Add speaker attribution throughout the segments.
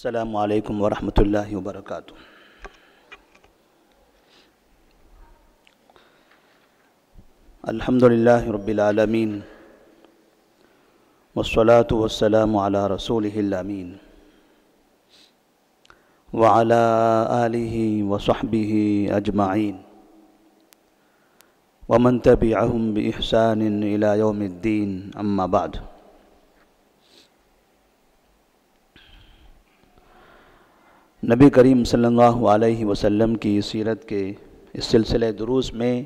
Speaker 1: السلام علیکم ورحمۃ اللہ وبرکاتہ۔ الحمدللہ رب العالمین والصلاة والسلام علی رسولہ الامین وعلی آلہ وصحبہ اجمعین ومن تبعہم بإحسان الی یوم الدین، اما بعد۔ نبی کریم صلی اللہ علیہ وسلم کی سیرت کے اس سلسلے دروس میں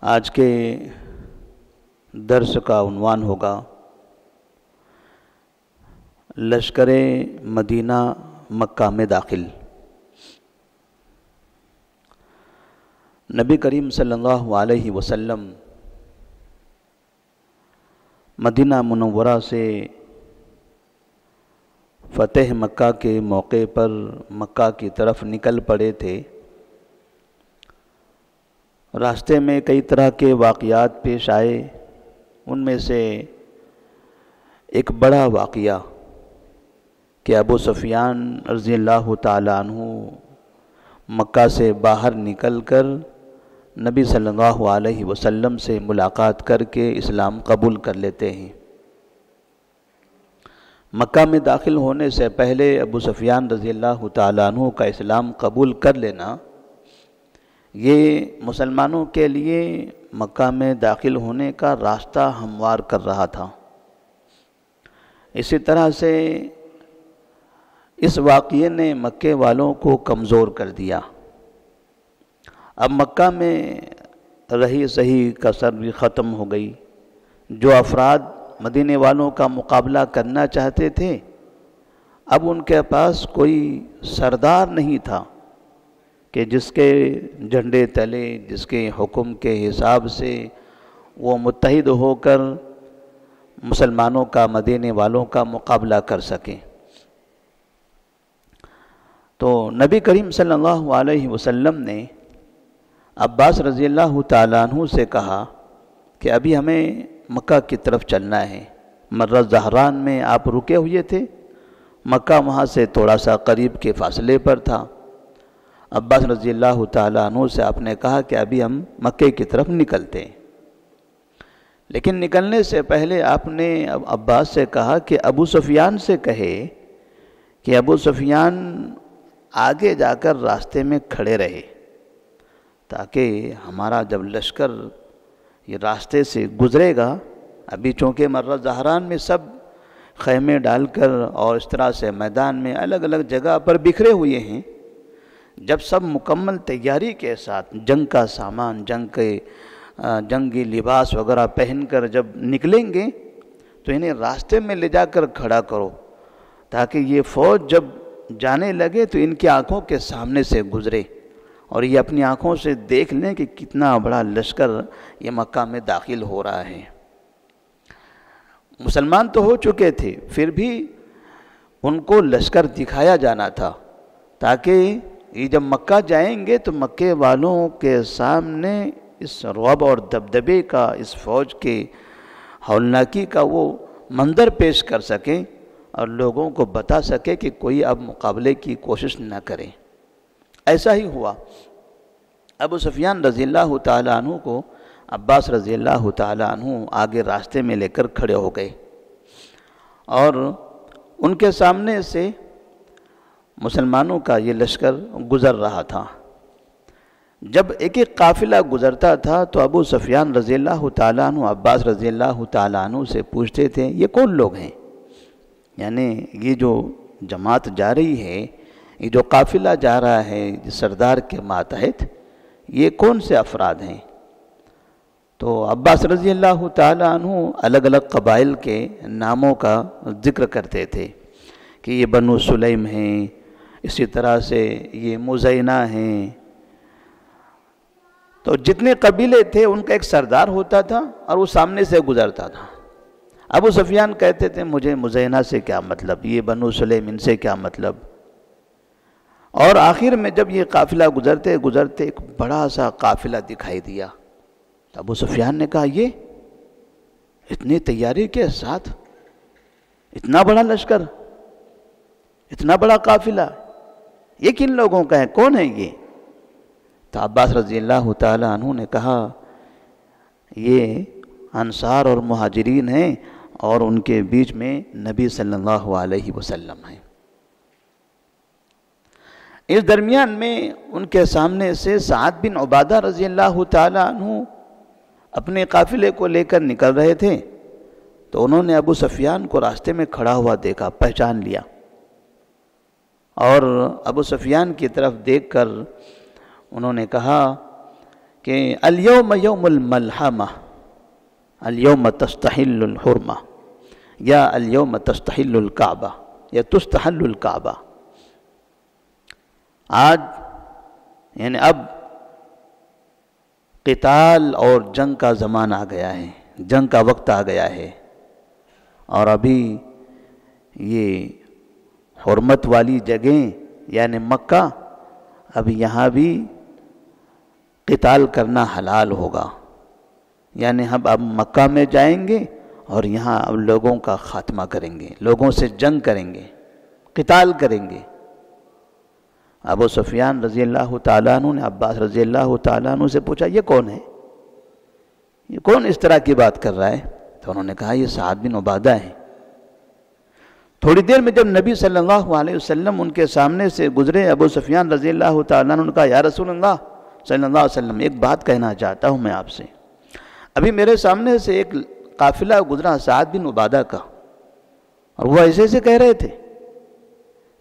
Speaker 1: آج کے درس کا عنوان ہوگا لشکر مدینہ مکہ میں داخل۔ نبی کریم صلی اللہ علیہ وسلم مدینہ منورہ سے فتح مکہ کے موقع پر مکہ کی طرف نکل پڑے تھے۔ راستے میں کئی طرح کے واقعات پیش آئے، ان میں سے ایک بڑا واقعہ کہ ابو سفیان رضی اللہ تعالیٰ عنہ مکہ سے باہر نکل کر نبی صلی اللہ علیہ وسلم سے ملاقات کر کے اسلام قبول کر لیتے ہیں۔ مکہ میں داخل ہونے سے پہلے ابو سفیان رضی اللہ تعالیٰ عنہ کا اسلام قبول کر لینا یہ مسلمانوں کے لیے مکہ میں داخل ہونے کا راستہ ہموار کر رہا تھا۔ اسی طرح سے اس واقعے نے مکے والوں کو کمزور کر دیا۔ اب مکہ میں رہی سہی کسر بھی ختم ہو گئی۔ جو افراد مدینے والوں کا مقابلہ کرنا چاہتے تھے، اب ان کے پاس کوئی سردار نہیں تھا کہ جس کے جھنڈے تلے، جس کے حکم کے حساب سے وہ متحد ہو کر مسلمانوں کا، مدینے والوں کا مقابلہ کر سکیں۔ تو نبی کریم صلی اللہ علیہ وسلم نے عباس رضی اللہ تعالیٰ عنہ سے کہا کہ ابھی ہمیں مکہ کی طرف چلنا ہے۔ مرہ زہران میں آپ رکے ہوئے تھے، مکہ وہاں سے تھوڑا سا قریب کے فاصلے پر تھا۔ عباس رضی اللہ تعالیٰ عنہ سے آپ نے کہا کہ ابھی ہم مکے کی طرف نکلتے ہیں، لیکن نکلنے سے پہلے آپ نے عباس سے کہا کہ ابو سفیان سے کہے کہ ابو سفیان آگے جا کر راستے میں کھڑے رہے، تاکہ ہمارا جب لشکر یہ راستے سے گزرے گا، ابھی چونکہ مرہ زہران میں سب خیمے ڈال کر اور اس طرح سے میدان میں الگ الگ جگہ پر بکھرے ہوئے ہیں، جب سب مکمل تیاری کے ساتھ جنگ کا سامان، جنگی لباس وغیرہ پہن کر جب نکلیں گے تو انہیں راستے میں لے جا کر کھڑا کرو، تاکہ یہ فوج جب جانے لگے تو ان کی آنکھوں کے سامنے سے گزرے اور یہ اپنی آنکھوں سے دیکھ لیں کہ کتنا بڑا لشکر یہ مکہ میں داخل ہو رہا ہے۔ مسلمان تو ہو چکے تھے، پھر بھی ان کو لشکر دکھایا جانا تھا، تاکہ یہ جب مکہ جائیں گے تو مکے والوں کے سامنے اس رعب اور دبدبے کا، اس فوج کے ہولناکی کا وہ منظر پیش کر سکیں اور لوگوں کو بتا سکے کہ کوئی اب مقابلے کی کوشش نہ کرے۔ ایسا ہی ہوا۔ ابو سفیان رضی اللہ تعالیٰ عنہ کو عباس رضی اللہ تعالیٰ عنہ آگے راستے میں لے کر کھڑے ہو گئے اور ان کے سامنے سے مسلمانوں کا یہ لشکر گزر رہا تھا۔ جب ایک ایک قافلہ گزرتا تھا تو ابو سفیان رضی اللہ تعالیٰ عنہ عباس رضی اللہ تعالیٰ عنہ سے پوچھتے تھے یہ کون لوگ ہیں؟ یعنی یہ جو جماعت جا رہی ہے، یہ جو قافلہ جا رہا ہے سردار کے ماتحت، یہ کون سے افراد ہیں؟ تو عباس رضی اللہ تعالیٰ عنہ الگ الگ قبائل کے ناموں کا ذکر کرتے تھے کہ یہ بنو سلیم ہیں، اسی طرح سے یہ مزینہ ہیں۔ تو جتنے قبیلے تھے ان کا ایک سردار ہوتا تھا اور وہ سامنے سے گزرتا تھا۔ ابو سفیان کہتے تھے مجھے مزینہ سے کیا مطلب، یہ بنو سلیم ان سے کیا مطلب؟ اور آخر میں جب یہ قافلہ گزرتے گزرتے ایک بڑا سا قافلہ دکھائی دیا تو ابو سفیان نے کہا یہ اتنی تیاری کے ساتھ اتنا بڑا لشکر، اتنا بڑا قافلہ یہ کن لوگوں کا ہے، کون ہے یہ؟ تو عباس رضی اللہ تعالیٰ عنہ نے کہا یہ انصار اور مہاجرین ہیں اور ان کے بیچ میں نبی صلی اللہ علیہ وسلم ہیں۔ اس درمیان میں ان کے سامنے سے سعد بن عبادہ رضی اللہ تعالیٰ عنہ اپنے قافلے کو لے کر نکل رہے تھے، تو انہوں نے ابو سفیان کو راستے میں کھڑا ہوا دیکھا، پہچان لیا، اور ابو سفیان کی طرف دیکھ کر انہوں نے کہا کہ الیوم یوم الملحمہ الیوم تستحل الحرمہ یا الیوم تستحل الکعبہ یا تستحل الکعبہ، آج یعنی اب قتال اور جنگ کا زمانہ آ گیا ہے، جنگ کا وقت آ گیا ہے، اور ابھی یہ حرمت والی جگہیں یعنی مکہ، اب یہاں بھی قتال کرنا حلال ہوگا، یعنی ہم اب مکہ میں جائیں گے اور یہاں اب لوگوں کا خاتمہ کریں گے، لوگوں سے جنگ کریں گے، قتال کریں گے۔ ابو سفیان رضی اللہ تعالیٰ عنہ نے عباس رضی اللہ تعالیٰ عنہ سے پوچھا یہ کون ہے، یہ کون اس طرح کی بات کر رہا ہے؟ تو انہوں نے کہا یہ سعد بن عبادہ ہے۔ تھوڑی دیر میں جب نبی صلی اللہ علیہ وسلم ان کے سامنے سے گزرے، ابو سفیان رضی اللہ تعالیٰ عنہ نے کہا یا رسول اللہ صلی اللہ علیہ وسلم، ایک بات کہنا چاہتا ہوں میں آپ سے، ابھی میرے سامنے سے ایک قافلہ گزرا سعد بن عبادہ کا، اور وہ ایسے ایسے کہہ رہے تھے،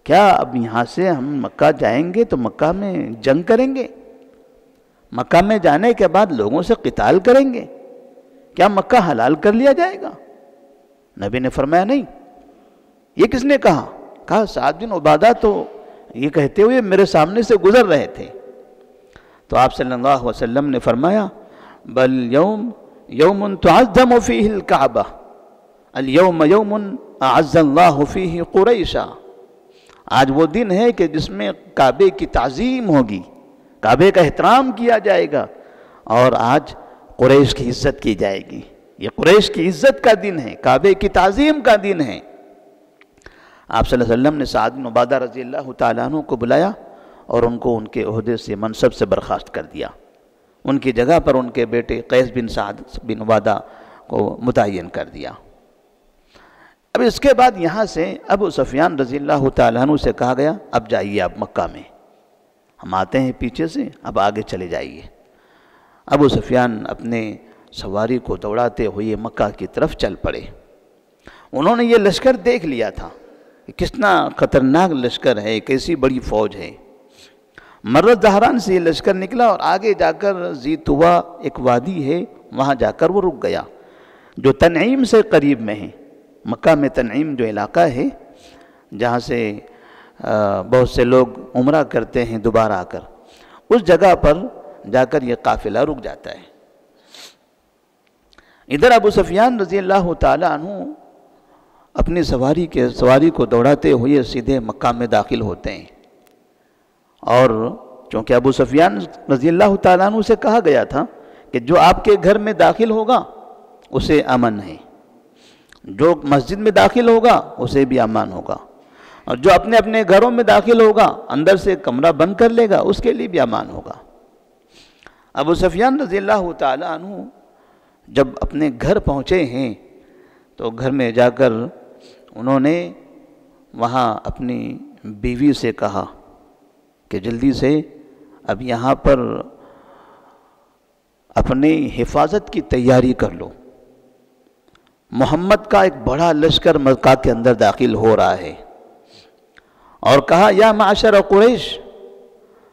Speaker 1: کیا اب یہاں سے ہم مکہ جائیں گے تو مکہ میں جنگ کریں گے؟ مکہ میں جانے کے بعد لوگوں سے قتال کریں گے؟ کیا مکہ حلال کر لیا جائے گا؟ نبی نے فرمایا نہیں۔ یہ کس نے کہا؟ کہا سعد بن عبادہ تو یہ کہتے ہوئے میرے سامنے سے گزر رہے تھے۔ تو آپ صلی اللہ علیہ وسلم نے فرمایا بل یوم تعظم فیہ الکعبہ الیوم یوم اعز اللہ فیہ قریشا، آج وہ دن ہے کہ جس میں کعبے کی تعظیم ہوگی، کعبے کا احترام کیا جائے گا، اور آج قریش کی عزت کی جائے گی۔ یہ قریش کی عزت کا دن ہے، کعبے کی تعظیم کا دن ہے۔ آپ صلی اللہ علیہ وسلم نے سعد بن عبادہ رضی اللہ تعالیٰ عنہ کو بلایا اور ان کو ان کے عہدے سے منصب سے برخاست کر دیا، ان کی جگہ پر ان کے بیٹے قیس بن سعد بن عبادہ کو متعین کر دیا۔ اب اس کے بعد یہاں سے ابو سفیان رضی اللہ تعالیٰ عنہ سے کہا گیا اب جائیے آپ مکہ میں، ہم آتے ہیں پیچھے سے، اب آگے چلے جائیے۔ ابو سفیان اپنے سواری کو دوڑاتے ہوئے مکہ کی طرف چل پڑے۔ انہوں نے یہ لشکر دیکھ لیا تھا کہ کتنا خطرناک لشکر ہے، کیسی بڑی فوج ہے۔ مرت زہران سے یہ لشکر نکلا اور آگے جا کر ذی طویٰ ایک وادی ہے، وہاں جا کر وہ رک گیا، جو تنعیم سے قریب میں ہے۔ مکہ میں تنعیم جو علاقہ ہے جہاں سے بہت سے لوگ عمرہ کرتے ہیں دوبارہ آ کر، اس جگہ پر جا کر یہ قافلہ رک جاتا ہے۔ ادھر ابو سفیان رضی اللہ تعالی عنہ اپنی سواری کو دوڑاتے ہوئے سیدھے مکہ میں داخل ہوتے ہیں، اور چونکہ ابو سفیان رضی اللہ تعالیٰ عنہ سے کہا گیا تھا کہ جو آپ کے گھر میں داخل ہوگا اسے امن ہے، جو مسجد میں داخل ہوگا اسے بھی امان ہوگا، اور جو اپنے اپنے گھروں میں داخل ہوگا اندر سے کمرہ بند کر لے گا اس کے لیے بھی امان ہوگا۔ ابو سفیان رضی اللہ تعالیٰ عنہ جب اپنے گھر پہنچے ہیں تو گھر میں جا کر انہوں نے وہاں اپنی بیوی سے کہا کہ جلدی سے اب یہاں پر اپنی حفاظت کی تیاری کر لو، محمد کا ایک بڑا لشکر مکہ کے اندر داخل ہو رہا ہے، اور کہا یا معشر قریش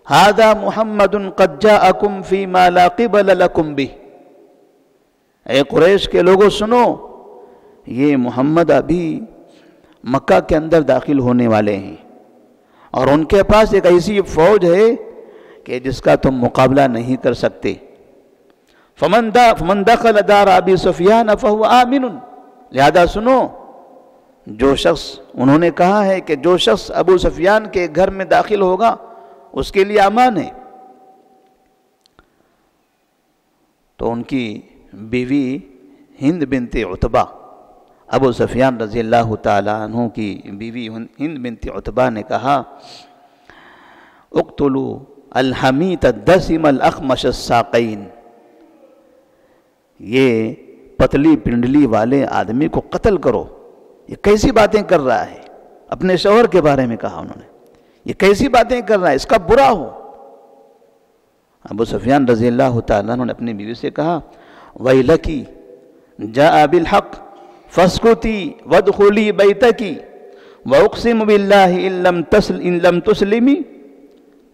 Speaker 1: ھذا محمد قد جاءکم فیما لا قبل لکم بہ، اے قریش کے لوگوں سنو، یہ محمد ابھی مکہ کے اندر داخل ہونے والے ہیں، اور ان کے پاس ایک ایسی فوج ہے کہ جس کا تم مقابلہ نہیں کر سکتے۔ فمن دخل دار ابی سفیان فهو آمن، لہذا سنو، جو شخص انہوں نے کہا ہے کہ جو شخص ابو سفیان کے گھر میں داخل ہوگا اس کے لیے امان ہے۔ تو ان کی بیوی ہند بنت عتبہ ابو سفیان رضی اللہ تعالیٰ عنہ کی بیوی ہند بنت عتبہ نے کہا اقتلوا الحمیت الدسم الاخمش الساقین، یہ پتلی پنڈلی والے آدمی کو قتل کرو، یہ کیسی باتیں کر رہا ہے؟ اپنے شوہر کے بارے میں کہا انہوں نے، یہ کیسی باتیں کر رہا ہے، اس کا برا ہو۔ ابو سفیان رضی اللہ تعالیٰ عنہ نے اپنی بیوی سے کہا ویلکی جاء بالحق فاسکتی وادخلی بیتکی واقسم باللہ ان لم تسلمی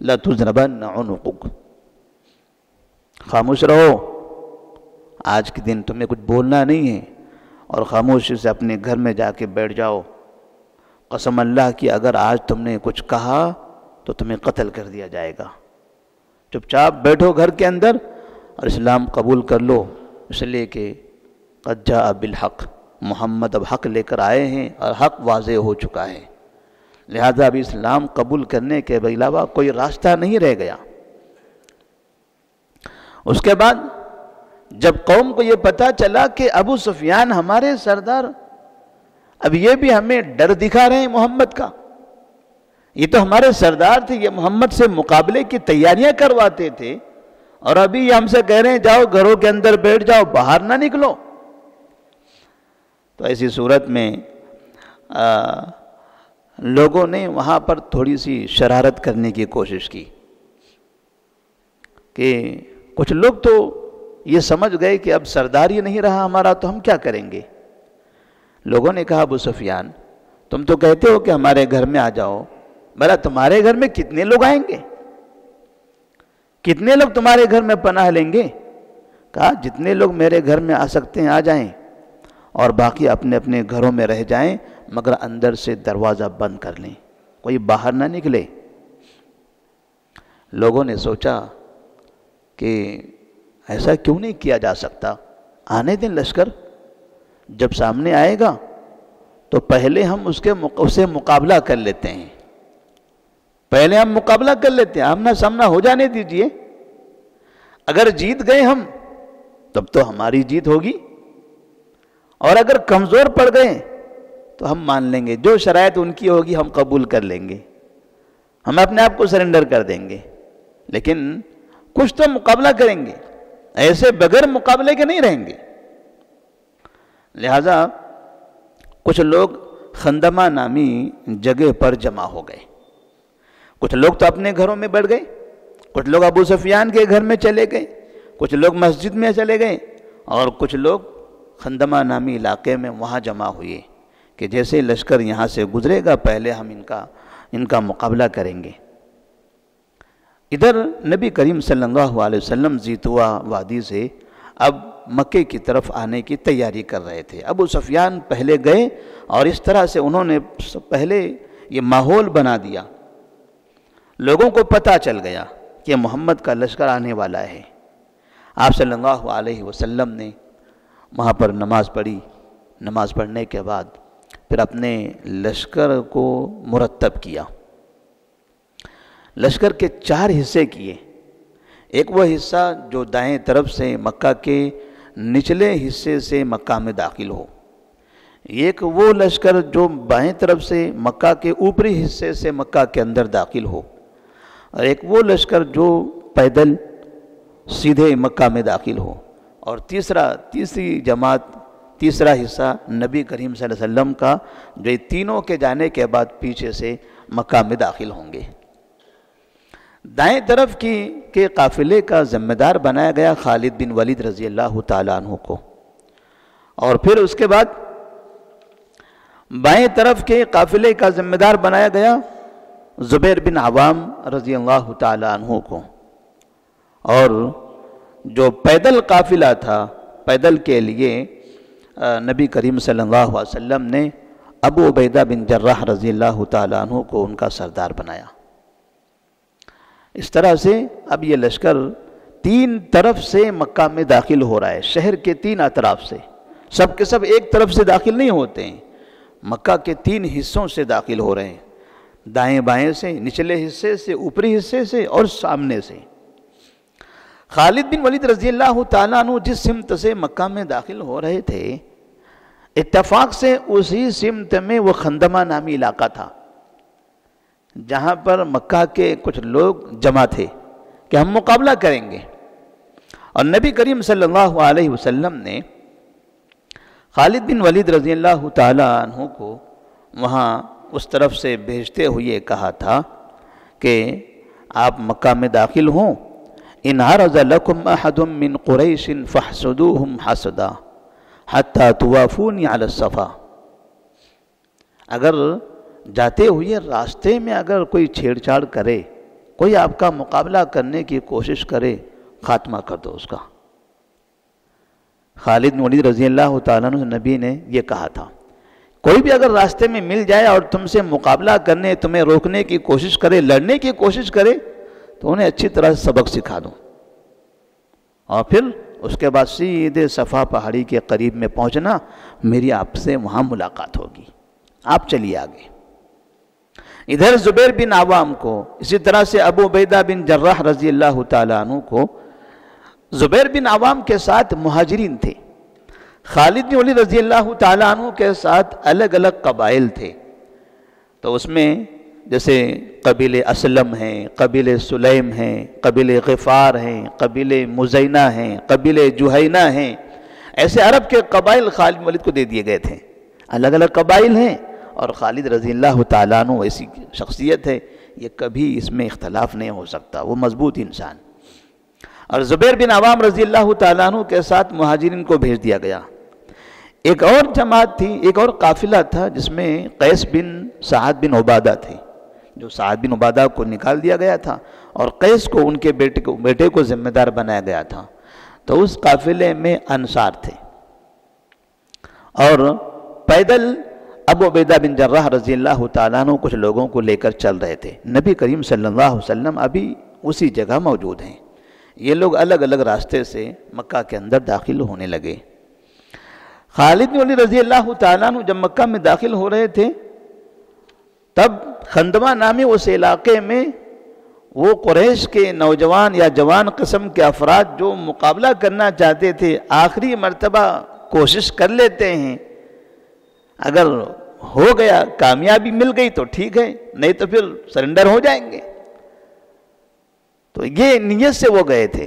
Speaker 1: لتضربن عنقک، خاموش رہو، آج کے دن تمہیں کچھ بولنا نہیں ہے اور خاموشی سے اپنے گھر میں جا کے بیٹھ جاؤ، قسم اللہ کی اگر آج تم نے کچھ کہا تو تمہیں قتل کر دیا جائے گا، چپ چاپ بیٹھو گھر کے اندر اور اسلام قبول کر لو، اس لیے کہ قد جاء بالحق، محمد اب حق لے کر آئے ہیں اور حق واضح ہو چکا ہے، لہذا اب اسلام قبول کرنے کے علاوہ کوئی راستہ نہیں رہ گیا۔ اس کے بعد جب قوم کو یہ پتا چلا کہ ابو سفیان ہمارے سردار اب یہ بھی ہمیں ڈر دکھا رہے ہیں محمد کا، یہ تو ہمارے سردار تھے، یہ محمد سے مقابلے کی تیاریاں کرواتے تھے اور ابھی یہ ہم سے کہہ رہے ہیں جاؤ گھروں کے اندر بیٹھ جاؤ، باہر نہ نکلو۔ تو ایسی صورت میں لوگوں نے وہاں پر تھوڑی سی شرارت کرنے کی کوشش کی کہ کچھ لوگ تو یہ سمجھ گئے کہ اب سردار ہی نہیں رہا ہمارا تو ہم کیا کریں گے۔ لوگوں نے کہا ابو سفیان تم تو کہتے ہو کہ ہمارے گھر میں آ جاؤ، بھلا تمہارے گھر میں کتنے لوگ آئیں گے، کتنے لوگ تمہارے گھر میں پناہ لیں گے؟ کہا جتنے لوگ میرے گھر میں آ سکتے ہیں آ جائیں اور باقی اپنے اپنے گھروں میں رہ جائیں، مگر اندر سے دروازہ بند کر لیں، کوئی باہر نہ نکلے۔ لوگوں نے سوچا کہ ایسا کیوں نہیں کیا جا سکتا، آنے دیں لشکر، جب سامنے آئے گا تو پہلے ہم اسے مقابلہ کر لیتے ہیں، پہلے ہم مقابلہ کر لیتے ہیں، آمنا سامنا ہو جانے دیجئے، اگر جیت گئے ہم تب تو ہماری جیت ہوگی، اور اگر کمزور پڑ گئے تو ہم مان لیں گے، جو شرائط ان کی ہوگی ہم قبول کر لیں گے، ہم اپنے آپ کو سرنڈر کر دیں گے، لیکن کچھ تو مقابلہ کریں گے، ایسے بغیر مقابلے کے نہیں رہیں گے۔ لہذا کچھ لوگ خندمہ نامی جگہ پر جمع ہو گئے، کچھ لوگ تو اپنے گھروں میں بیٹھ گئے، کچھ لوگ ابو سفیان کے گھر میں چلے گئے، کچھ لوگ مسجد میں چلے گئے اور کچھ لوگ خندمہ نامی علاقے میں وہاں جمع ہوئے کہ جیسے لشکر یہاں سے گزرے گا پہلے ہم ان کا مقابلہ کریں گے۔ ادھر نبی کریم صلی اللہ علیہ وسلم زیتوا وادی سے اب مکے کی طرف آنے کی تیاری کر رہے تھے۔ ابو سفیان پہلے گئے اور اس طرح سے انہوں نے پہلے یہ ماحول بنا دیا، لوگوں کو پتہ چل گیا کہ محمد کا لشکر آنے والا ہے۔ آپ صلی اللہ علیہ وسلم نے وہاں پر نماز پڑھی، نماز پڑھنے کے بعد پھر اپنے لشکر کو مرتب کیا، لشکر کے 4 حصے کیے، ایک وہ حصہ جو دائیں طرف سے مکہ کے نچلے حصے سے مکہ میں داخل ہو، ایک وہ لشکر جو بائیں طرف سے مکہ کے اوپری حصے سے مکہ کے اندر داخل ہو، اور ایک وہ لشکر جو پیدل سیدھے مکہ میں داخل ہو، اور تیسری جماعت، تیسرا حصہ نبی کریم صلی اللہ علیہ وسلم کا جو تینوں کے جانے کے بعد پیچھے سے مکہ میں داخل ہوں گے۔ دائیں طرف کے قافلے کا ذمہ دار بنایا گیا خالد بن ولید رضی اللہ تعالیٰ عنہ کو، اور پھر اس کے بعد بائیں طرف کے قافلے کا ذمہ دار بنایا گیا زبیر بن عوام رضی اللہ تعالیٰ عنہ کو، اور جو پیدل قافلہ تھا، پیدل کے لیے نبی کریم صلی اللہ علیہ وسلم نے ابو عبیدہ بن جراح رضی اللہ تعالیٰ عنہ کو ان کا سردار بنایا۔ اس طرح سے اب یہ لشکر 3 طرف سے مکہ میں داخل ہو رہا ہے، شہر کے 3 اطراف سے، سب کے سب ایک طرف سے داخل نہیں ہوتے ہیں، مکہ کے 3 حصوں سے داخل ہو رہے ہیں، دائیں بائیں سے، نچلے حصے سے، اوپری حصے سے اور سامنے سے۔ خالد بن ولید رضی اللہ تعالیٰ عنہ جس سمت سے مکہ میں داخل ہو رہے تھے، اتفاق سے اسی سمت میں وہ خندمہ نامی علاقہ تھا جہاں پر مکہ کے کچھ لوگ جمع تھے کہ ہم مقابلہ کریں گے، اور نبی کریم صلی اللہ علیہ وسلم نے خالد بن ولید رضی اللہ تعالی عنہ کو وہاں اس طرف سے بھیجتے ہوئے کہا تھا کہ آپ مکہ میں داخل ہوں، ان عرض لکم احد من قریش فاحسدوہم حسدا حتی توافونی علی الصفا، اگر جاتے ہوئے راستے میں اگر کوئی چھیڑ چھاڑ کرے، کوئی آپ کا مقابلہ کرنے کی کوشش کرے، خاتمہ کر دو اس کا۔ خالد بن ولید رضی اللہ تعالیٰ عنہ نبی نے یہ کہا تھا، کوئی بھی اگر راستے میں مل جائے اور تم سے مقابلہ کرنے، تمہیں روکنے کی کوشش کرے، لڑنے کی کوشش کرے، تو انہیں اچھی طرح سے سبق سکھا دو، اور پھر اس کے بعد سیدھے صفا پہاڑی کے قریب میں پہنچنا، میری آپ سے وہاں ملاقات ہوگی، آپ چلیے آگے۔ ادھر زبیر بن عوام کو، اسی طرح سے ابو عبیدہ بن جراح رضی اللہ تعالیٰ عنہ کو، زبیر بن عوام کے ساتھ مہاجرین تھے، خالد بن ولید رضی اللہ تعالیٰ عنہ کے ساتھ الگ الگ قبائل تھے، تو اس میں جیسے قبیل اسلم ہیں، قبیل سلیم ہیں، قبیل غفار ہیں، قبیل مزینہ ہیں، قبیل جوہینہ ہیں، ایسے عرب کے قبائل خالد بن ولید کو دے دیے گئے تھے، الگ الگ قبائل ہیں، اور خالد رضی اللہ تعالیٰ عنہ ایسی شخصیت ہے، یہ کبھی اس میں اختلاف نہیں ہو سکتا، وہ مضبوط انسان۔ اور زبیر بن عوام رضی اللہ تعالیٰ عنہ کے ساتھ مہاجرین کو بھیج دیا گیا۔ ایک اور جماعت تھی، ایک اور قافلہ تھا جس میں قیس بن سعد بن عبادہ تھے، جو سعد بن عبادہ کو نکال دیا گیا تھا اور قیس کو ان کے بیٹے کو ذمہ دار بنایا گیا تھا، تو اس قافلے میں انصار تھے، اور پیدل ابو عبیدہ بن جراح رضی اللہ تعالیٰ عنہ کچھ لوگوں کو لے کر چل رہے تھے۔ نبی کریم صلی اللہ علیہ وسلم ابھی اسی جگہ موجود ہیں، یہ لوگ الگ الگ راستے سے مکہ کے اندر داخل ہونے لگے۔ خالد بن ولید رضی اللہ تعالیٰ عنہ جب مکہ میں داخل ہو رہے تھے، تب خندمہ نامی اس علاقے میں وہ قریش کے نوجوان یا جوان قسم کے افراد جو مقابلہ کرنا چاہتے تھے، آخری مرتبہ کوشش کر لیتے ہیں، اگر ہو گیا کامیابی مل گئی تو ٹھیک ہے، نہیں تو پھر سرنڈر ہو جائیں گے، تو یہ نیت سے وہ گئے تھے۔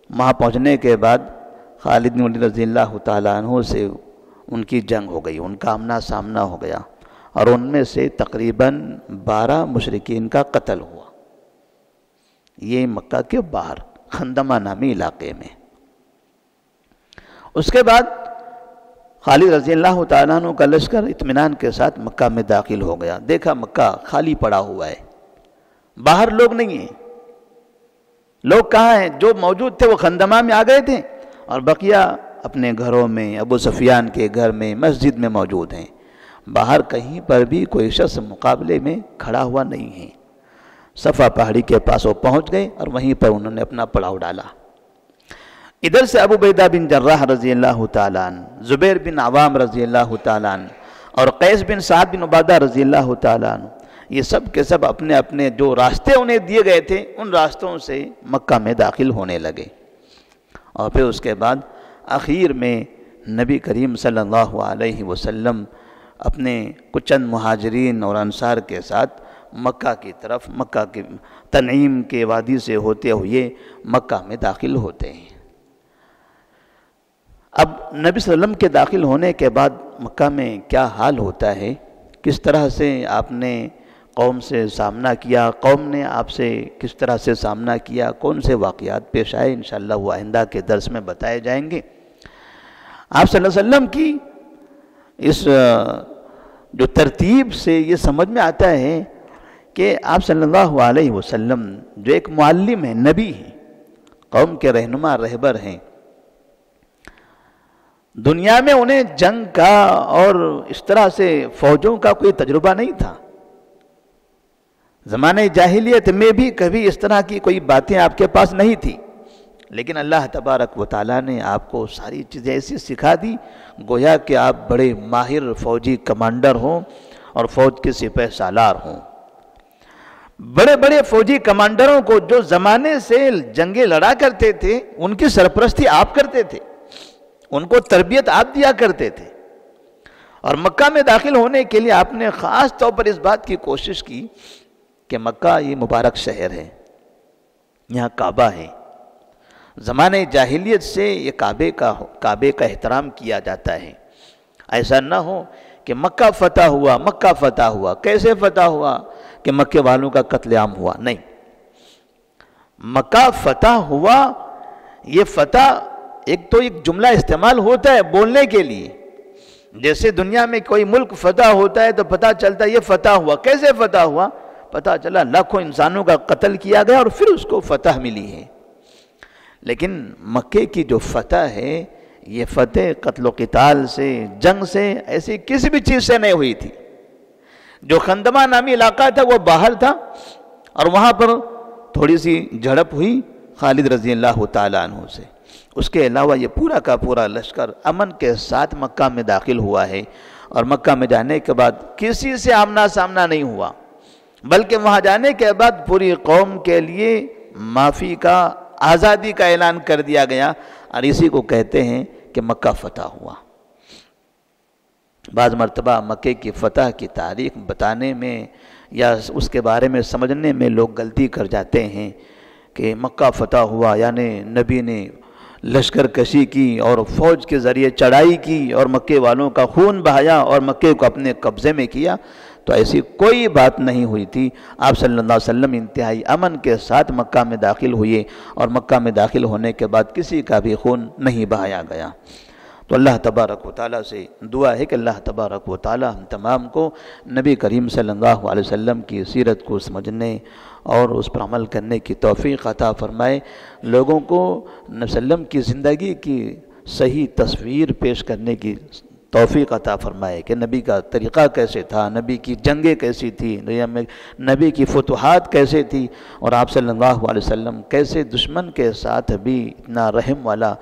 Speaker 1: وہاں پہنچنے کے بعد خالد بن ولید رضی اللہ تعالیٰ عنہ سے ان کی جنگ ہو گئی، ان کا آمنا سامنا ہو گیا، اور ان میں سے تقریباً 12 مشرکین کا قتل ہوا، یہ مکہ کے باہر خندمہ نامی علاقے میں۔ اس کے بعد خالد رضی اللہ تعالیٰ عنہ کا لشکر اطمینان کے ساتھ مکہ میں داخل ہو گیا، دیکھا مکہ خالی پڑا ہوا ہے، باہر لوگ نہیں ہیں، لوگ کہاں ہیں؟ جو موجود تھے وہ خندمہ میں آ گئے تھے، اور بقیہ اپنے گھروں میں، ابو سفیان کے گھر میں، مسجد میں موجود ہیں، باہر کہیں پر بھی کوئی شخص مقابلے میں کھڑا ہوا نہیں ہے۔ صفا پہاڑی کے پاس وہ پہنچ گئے اور وہیں پر انہوں نے اپنا پڑاؤ ڈالا۔ ادھر سے ابو عبیدہ بن جراح رضی اللہ تعالیٰ عنہ، زبیر بن عوام رضی اللہ تعالیٰ عنہ، اور قیس بن سعد بن عبادہ رضی اللہ تعالیٰ عنہ، یہ سب کے سب اپنے اپنے جو راستے انہیں دیے گئے تھے ان راستوں سے مکہ میں داخل ہونے لگے، اور پھر اس کے بعد آخر میں نبی کریم صلی اللہ علیہ وسلم اپنے کچھ چند مہاجرین اور انصار کے ساتھ مکہ کی طرف، مکہ کے تنعیم کے وادی سے ہوتے ہوئے مکہ میں داخل ہوتے ہیں۔ اب نبی صلی اللہ علیہ وسلم کے داخل ہونے کے بعد مکہ میں کیا حال ہوتا ہے، کس طرح سے آپ نے قوم سے سامنا کیا، قوم نے آپ سے کس طرح سے سامنا کیا، کون سے واقعات پیش آئے، انشاءاللہ وہ آئندہ کے درس میں بتائے جائیں گے۔ آپ صلی اللہ علیہ وسلم کی اس جو ترتیب سے یہ سمجھ میں آتا ہے کہ آپ صلی اللہ علیہ وسلم جو ایک معلم ہیں، نبی ہیں، قوم کے رہنما رہبر ہیں، دنیا میں انہیں جنگ کا اور اس طرح سے فوجوں کا کوئی تجربہ نہیں تھا، زمانہ جاہلیت میں بھی کبھی اس طرح کی کوئی باتیں آپ کے پاس نہیں تھی، لیکن اللہ تبارک و تعالیٰ نے آپ کو ساری چیزیں ایسی سکھا دی گویا کہ آپ بڑے ماہر فوجی کمانڈر ہوں اور فوج کے سپہ سالار ہوں۔ بڑے بڑے فوجی کمانڈروں کو جو زمانے سے جنگیں لڑا کرتے تھے ان کی سرپرستی آپ کرتے تھے، ان کو تربیت آپ دیا کرتے تھے، اور مکہ میں داخل ہونے کے لیے آپ نے خاص طور پر اس بات کی کوشش کی کہ مکہ یہ مبارک شہر ہے، یہاں کعبہ ہے، زمانے جاہلیت سے یہ کعبے کا احترام کیا جاتا ہے۔ ایسا نہ ہو کہ مکہ فتح ہوا، کیسے فتح ہوا کہ مکے والوں کا قتل عام ہوا، نہیں، مکہ فتح ہوا، یہ فتح ایک جملہ استعمال ہوتا ہے بولنے کے لیے، جیسے دنیا میں کوئی ملک فتح ہوتا ہے تو پتہ چلتا ہے یہ فتح ہوا، کیسے فتح ہوا؟ پتہ چلا لاکھوں انسانوں کا قتل کیا گیا اور پھر اس کو فتح ملی ہے۔ لیکن مکے کی جو فتح ہے یہ فتح قتل و قتال سے، جنگ سے، ایسی کسی بھی چیز سے نہیں ہوئی تھی۔ جو خندمہ نامی علاقہ تھا وہ باہر تھا اور وہاں پر تھوڑی سی جھڑپ ہوئی خالد رضی اللہ تعالیٰ عنہ سے، اس کے علاوہ یہ پورا کا پورا لشکر امن کے ساتھ مکہ میں داخل ہوا ہے، اور مکہ میں جانے کے بعد کسی سے آمنا سامنا نہیں ہوا، بلکہ وہاں جانے کے بعد پوری قوم کے لیے معافی کا، آزادی کا اعلان کر دیا گیا، اور اسی کو کہتے ہیں کہ مکہ فتح ہوا۔ بعض مرتبہ مکے کی فتح کی تاریخ بتانے میں یا اس کے بارے میں سمجھنے میں لوگ غلطی کر جاتے ہیں کہ مکہ فتح ہوا یعنی نبی نے لشکر کشی کی اور فوج کے ذریعے چڑھائی کی اور مکے والوں کا خون بہایا اور مکے کو اپنے قبضے میں کیا، تو ایسی کوئی بات نہیں ہوئی تھی۔ آپ صلی اللہ علیہ وسلم انتہائی امن کے ساتھ مکہ میں داخل ہوئے، اور مکہ میں داخل ہونے کے بعد کسی کا بھی خون نہیں بہایا گیا۔ تو اللہ تبارک و تعالیٰ سے دعا ہے کہ اللہ تبارک و تعالیٰ ہم تمام کو نبی کریم صلی اللہ علیہ وسلم کی سیرت کو سمجھنے اور اس پر عمل کرنے کی توفیق عطا فرمائے، لوگوں کو نبی صلی اللہ علیہ وسلم کی زندگی کی صحیح تصویر پیش کرنے کی توفیق عطا فرمائے کہ نبی کا طریقہ کیسے تھا، نبی کی جنگیں کیسی تھی، نبی کی فتوحات کیسے تھی، اور آپ صلی اللہ علیہ وسلم کیسے دشمن کے ساتھ بھی اتنا رحم والا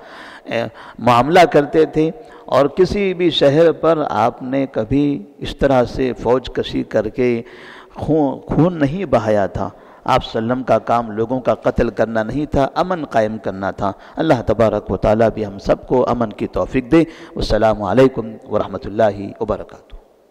Speaker 1: معاملہ کرتے تھے، اور کسی بھی شہر پر آپ نے کبھی اس طرح سے فوج کشی کر کے خون نہیں بہایا تھا۔ آپ صلی اللہ علیہ وسلم کا کام لوگوں کا قتل کرنا نہیں تھا، امن قائم کرنا تھا۔ اللہ تبارک و تعالیٰ بھی ہم سب کو امن کی توفیق دے۔ والسلام علیکم ورحمۃ اللہ وبرکاتہ۔